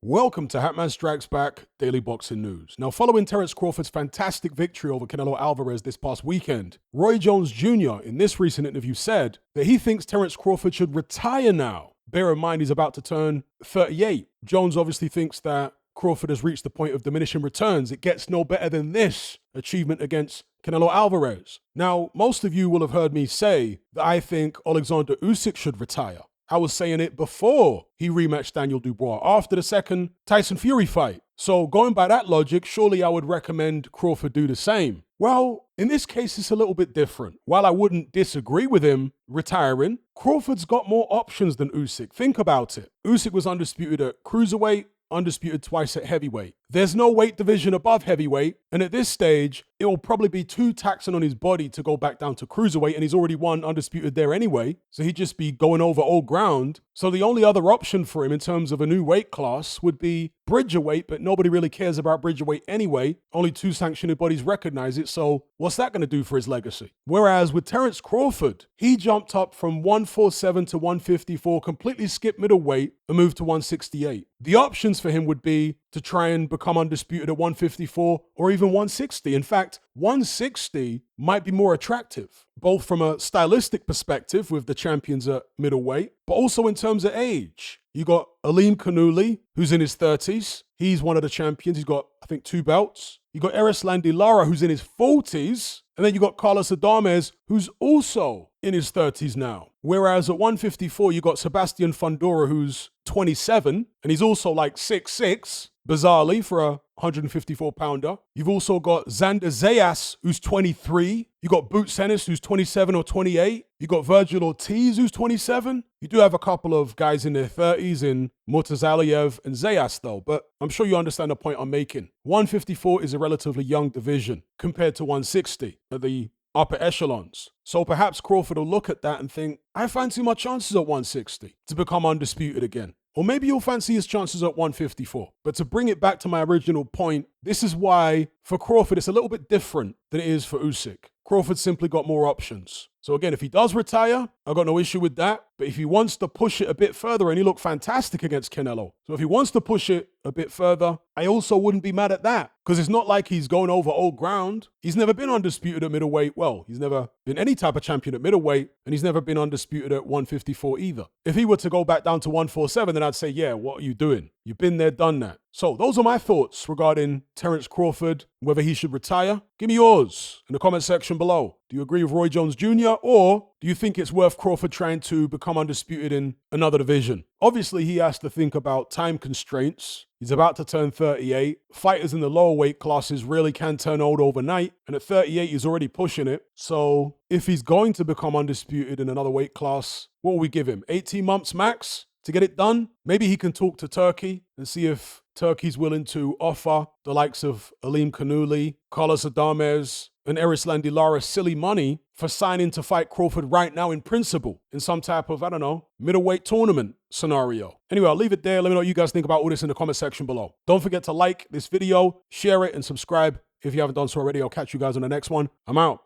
Welcome to Hatman Strikes Back Daily Boxing News. Now, following Terence Crawford's fantastic victory over Canelo Alvarez this past weekend, Roy Jones Jr. in this recent interview said that he thinks Terence Crawford should retire now. Bear in mind he's about to turn 38. Jones obviously thinks that Crawford has reached the point of diminishing returns. It gets no better than this achievement against Canelo Alvarez. Now, most of you will have heard me say that I think Alexander Usyk should retire. I was saying it before he rematched Daniel Dubois after the second Tyson Fury fight. So going by that logic, surely I would recommend Crawford do the same. Well, in this case, it's a little bit different. While I wouldn't disagree with him retiring, Crawford's got more options than Usyk. Think about it. Usyk was undisputed at cruiserweight, undisputed twice at heavyweight. There's no weight division above heavyweight, and at this stage, it will probably be too taxing on his body to go back down to cruiserweight, and he's already won undisputed there anyway, so he'd just be going over old ground. So the only other option for him in terms of a new weight class would be bridgerweight, but nobody really cares about bridgerweight anyway. Only two sanctioned bodies recognize it, so what's that going to do for his legacy? Whereas with Terence Crawford, he jumped up from 147 to 154, completely skipped middleweight, and moved to 168. The options for him would be to try and become undisputed at 154 or even 160. In fact, 160 might be more attractive, both from a stylistic perspective with the champions at middleweight, but also in terms of age. You got Aleem Kanuli, who's in his 30s. He's one of the champions. He's got, I think, 2 belts. You got Erislandy Lara, who's in his 40s. And then you got Carlos Adames, who's also in his 30s now. Whereas at 154, you got Sebastian Fundora, who's 27, and he's also like 6'6", bizarrely, for a 154-pounder. You've also got Xander Zayas, who's 23. You got Boots Ennis, who's 27 or 28. You got Virgil Ortiz, who's 27. You do have a couple of guys in their 30s in Murtazaliev and Zayas, though, but I'm sure you understand the point I'm making. 154 is a relatively young division compared to 160 at the upper echelons. So perhaps Crawford will look at that and think, I fancy my chances at 160 to become undisputed again. Or maybe you'll fancy his chances at 154. But to bring it back to my original point, this is why for Crawford it's a little bit different than it is for Usyk. Crawford simply got more options. So again, if he does retire, I've got no issue with that. But if he wants to push it a bit further, and he looked fantastic against Canelo. So if he wants to push it a bit further, I also wouldn't be mad at that. Because it's not like he's going over old ground. He's never been undisputed at middleweight. Well, he's never been any type of champion at middleweight, and he's never been undisputed at 154 either. If he were to go back down to 147, then I'd say, yeah, what are you doing? You've been there, done that. So those are my thoughts regarding Terence Crawford, whether he should retire. Give me yours in the comment section below. Do you agree with Roy Jones Jr. or do you think it's worth Crawford trying to become undisputed in another division? Obviously, he has to think about time constraints. He's about to turn 38. Fighters in the lower weight classes really can turn old overnight. And at 38, he's already pushing it. So if he's going to become undisputed in another weight class, what will we give him? 18 months max to get it done? Maybe he can talk to Turkey and see if Turkey's willing to offer the likes of Aleem Kanuli, Carlos Adames, and Erislandy Lara silly money for signing to fight Crawford right now in principle in some type of, I don't know, middleweight tournament scenario. Anyway, I'll leave it there. Let me know what you guys think about all this in the comment section below. Don't forget to like this video, share it, and subscribe if you haven't done so already. I'll catch you guys on the next one. I'm out.